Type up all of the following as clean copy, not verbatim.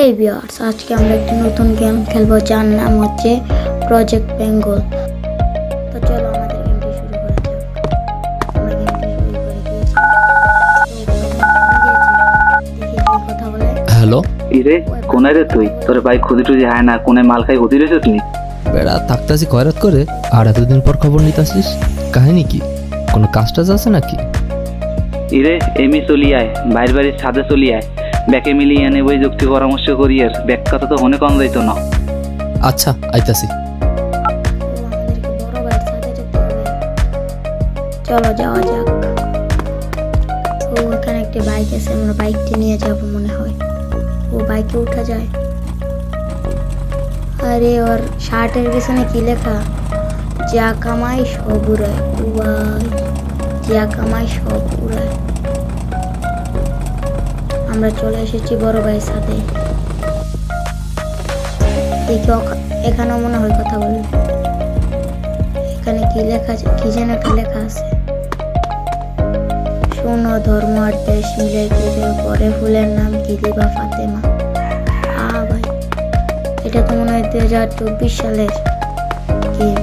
হেই viewers, আজকে আমরা একটি নতুন গেম খেলবো যার নাম হচ্ছে প্রজেক্ট বেঙ্গল। তো চলো আমাদের গেমটি শুরু করা যাক। আমরা গেমটি শুরু করে দিয়েছি। দেখি কি কথা বলে। হ্যালো ইরে কোনায় রে তুই? তোর ভাই খুদি টুদি হায় না, কোনায় মাল খাই খুদি রেছো তুই? বেড়া থাকতাছি খয়রাত করে আর এতদিন পর খবর নিতাছিস, কাহিনী কি? কোনো কাজ টাজ আছে নাকি? ইরে এমি চলি আয়, বাইর বাড়ির ছাদে চলি আয়, ব্যাকে মিলিয়ে এনে বই যুক্তি পরামর্শ করি আর ব্যাক কথা তো হনে কম যাইতো না। আচ্ছা আইতাছি। আমাদেরকে বড় ভাইয়ের সাথে যেতে হবে। চলো যাওয়া যাক। ও এখানে একটি বাইক আছে, আমরা বাইকটি নিয়ে যাব মনে হয়। ও বাইকে উঠা যায়। আরে ওর শার্টের পিছনে কি লেখা? যা কামাই সব উড়ায়। ও ভাই, যা কামাই সব উড়ায়। আমরা চলে এসেছি বড় ভাইয়ের সাথে। দেখি এখানেও মনে হয় কথা বলবে। এখানে কি লেখা আছে? কি যেন একটা লেখা আছে। শোনো, ধর্ম আর দেশ মিলে পুজোর পরে ফুলের নাম কি দিবা ফাতেমা? ভাই, এটা তো মনে হয় 2024 সালের গেম।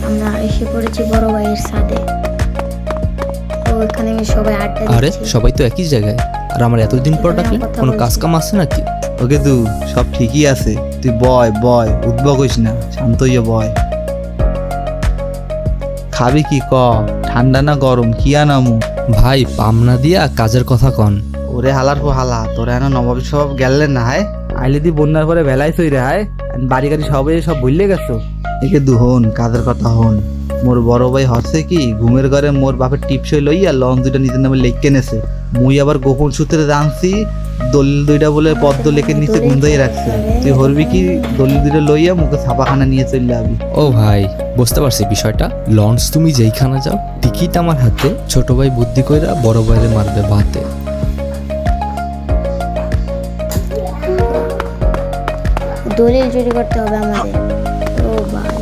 আমরা এসে পড়েছি বড় ভাইয়ের সাথে। তো এখানে সবাই আড্ডা আরে দিচ্ছি। সবাই তো একই জায়গায়, আর আমার এতদিন পর ডাকলে কোনো কাজ কাম আছে নাকি? ওকে তু সব ঠিকই আছে, তুই বয় বয়, উদ্ভব হইস না, শান্ত হইয়া বয়। খাবি কি ক? ঠান্ডা না গরম কি আনামু? ভাই পামনা দিয়া কাজের কথা কন। ওরে হালার পো হালা, তোরা এনো নবাব সব গেলেন না হায়? আইলে দি বন্যার পরে বেলাই সই রে হায়, বাড়ি গাড়ি সব ভুললে গেছো। একে দু হন কাজের কথা হন। মোর বড় ভাই হচ্ছে কি ঘুমের ঘরে মোর বাপের টিপসই লইয়া লন দুইটা নিজের নামে লেখকে নেছে। মুই আবার গোপন সূত্রে জানছি দলিল দুইটা বলে পদ্ম লেখে নিচে গুন্দাই রাখছে। তুই হরবি কি দলিল দুইটা লইয়া মুখে ছাপাখানা নিয়ে চলে যাবি। ও ভাই বুঝতে পারছি বিষয়টা। লঞ্চ তুমি যেইখানে যাও টিকিট আমার হাতে, ছোট ভাই বুদ্ধি কইরা বড় ভাইরে মারবে ভাতে। দলিল চুরি করতে হবে আমাদের। ও ভাই,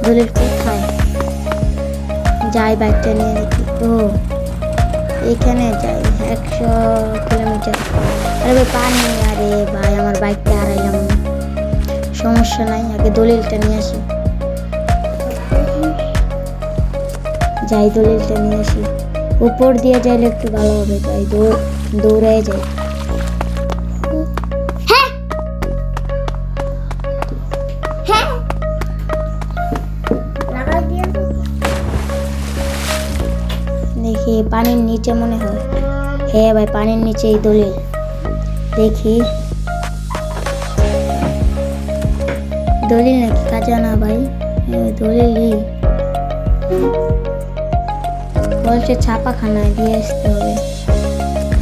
দলিল কোথায়? যাই বাইকটা নিয়ে দেখি। ও এখানে যাই 100 কিলোমিটার। আরে ভাই পানি। আরে ভাই আমার বাইকটা হারাইলাম। সমস্যা নাই, আগে দলিলটা নিয়ে আসি। যাই দলিলটা নিয়ে আসি। উপর দিয়ে যাইলে একটু ভালো হবে। যাই দৌড়ে যাই। দেখি পানির নিচে মনে হয়। হ্যাঁ ভাই, পানির নিচে এই দলিল। দেখি দলিল নাকি খাজানা ভাই? দলিলই বলছে ছাপাখানায় দিয়ে আসতে হবে।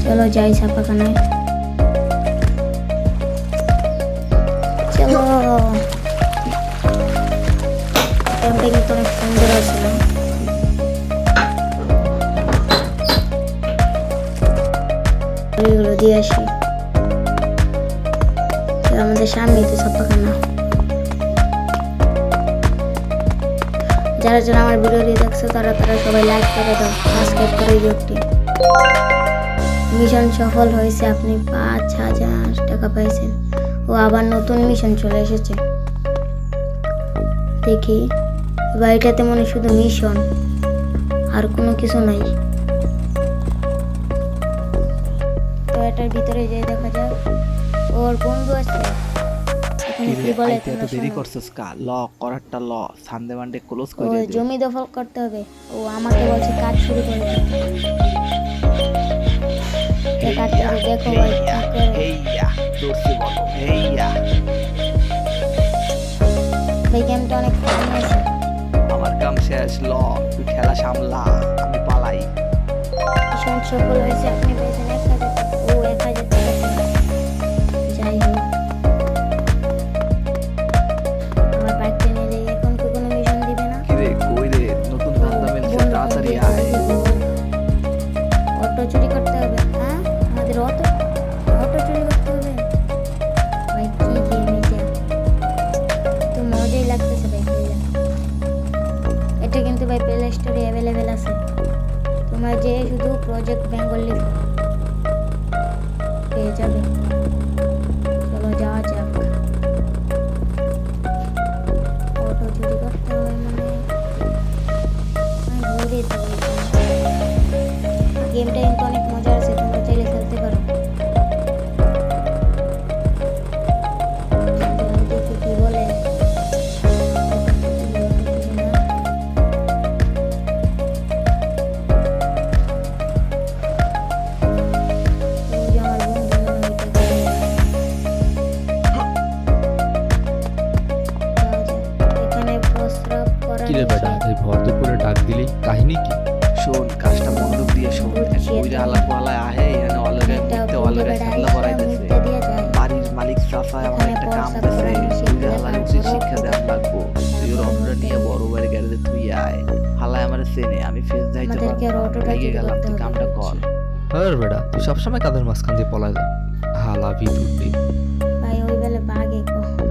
চলো যাই ছাপাখানায়। চলো, ক্যাম্পটা কিন্তু অনেক সুন্দর আছে না? দলিলগুলো দিয়ে আসি। আমাদের সামনেই তো ছাপাখানা। যারা যারা আমার ভিডিওটি দেখছো তারা সবাই লাইক করে দাও, সাবস্ক্রাইব করে দিও। মিশন সফল হয়েছে, আপনি 5,000 টাকা পাইছেন। ও আবার নতুন মিশন চলে এসেছে। দেখি বাড়িটাতে মনে শুধু মিশন, আর কোনো কিছু নাই। তো এটার ভিতরে যেয়ে দেখা যাক। ওর বন্ধু আছে। এখানে কি বলে তোমরা দেরি শোনো। করছস কা? ল করারটা ল, সানডে মানডে ক্লোজ ও করে দে। জমি দখল করতে হবে। ও আমাকে বলছে কাজ শুরু করে দিতে। কাজটা দেখো ভাই কি করে। হেইয়া দর্শি বলো হেইয়া। এই গেমটা অনেক ফানি আছে। আমার কাম শেষ, ল তুই খেলা সামলা, আমি পালাই। মিশন সফল হয়েছে, আপনি পেয়েছেন 1,000 টাকা। ও 1,000 টাকা। যাই হোক, আমার বাইকটা নিয়ে যাই। এখন কি কোনো মিশন দিবে না? কিরে কই রে? নতুন ধান্দা মিলছে, তাড়াতাড়ি আয়। অটো চুরি করতে হবে। হ্যাঁ, আমাদের অটো চুরি করতে হবে। ভাই কি গেম এটা? তো মজাই লাগতেছে ভাই খেলে। এটা কিন্তু ভাই প্লে স্টোরে অ্যাভেলেবেল আছে। তোমরা যে শুধু প্রজেক্ট বেঙ্গল লিখো। হয়ে যাবে। চলো যাওয়া যাক। অটো চুরি করতে হবে মানে আমি ঘুরে দেবো। গেমটা কিন্তু অনেক মজা আছে, তোমরা চাইলে খেলতে পারো। দেখি কি বলে। ওই যে আমার বন্ধু মনে হয় এটা করে। এখানে প্রস্রাব করা কিরে বেটা, এই ভর দুপুরে ডাক দিলি, কাহিনী কি? শোন, কাজটা মনোযোগ দিয়ে শোন। ওইরা আলাপ আলায় আহে, এখানে অলগায় মুখতে অলগায় খেলা করাইতেছে। বাড়ির মালিক চাচা আমার একটা কাম দিছে, ওইরা হালায় উচিত শিক্ষা দেওয়া লাগবো। তুই ওর অটোটা নিয়ে বড় বাড়ি গ্যারেজে তুই আয়। হালায় আমার চেনে, আমি ফেস যাইতে আমাদেরকে আর পারবো অটোটা না। লেগে চুরি গেলাম, করতে তুই হবে। কামটা কর। হ্যাঁ বেটা, তুই সবসময় কাদের মাঝখান দিয়ে পলায় যা। হালা ভিতুরটি। ভাই ওই বেলে বাগে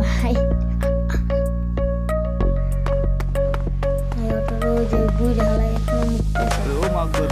ভাই। ভাই অটোর ওই যে বুঝ হালাই এখন মুক্ত আছে। ও মাগো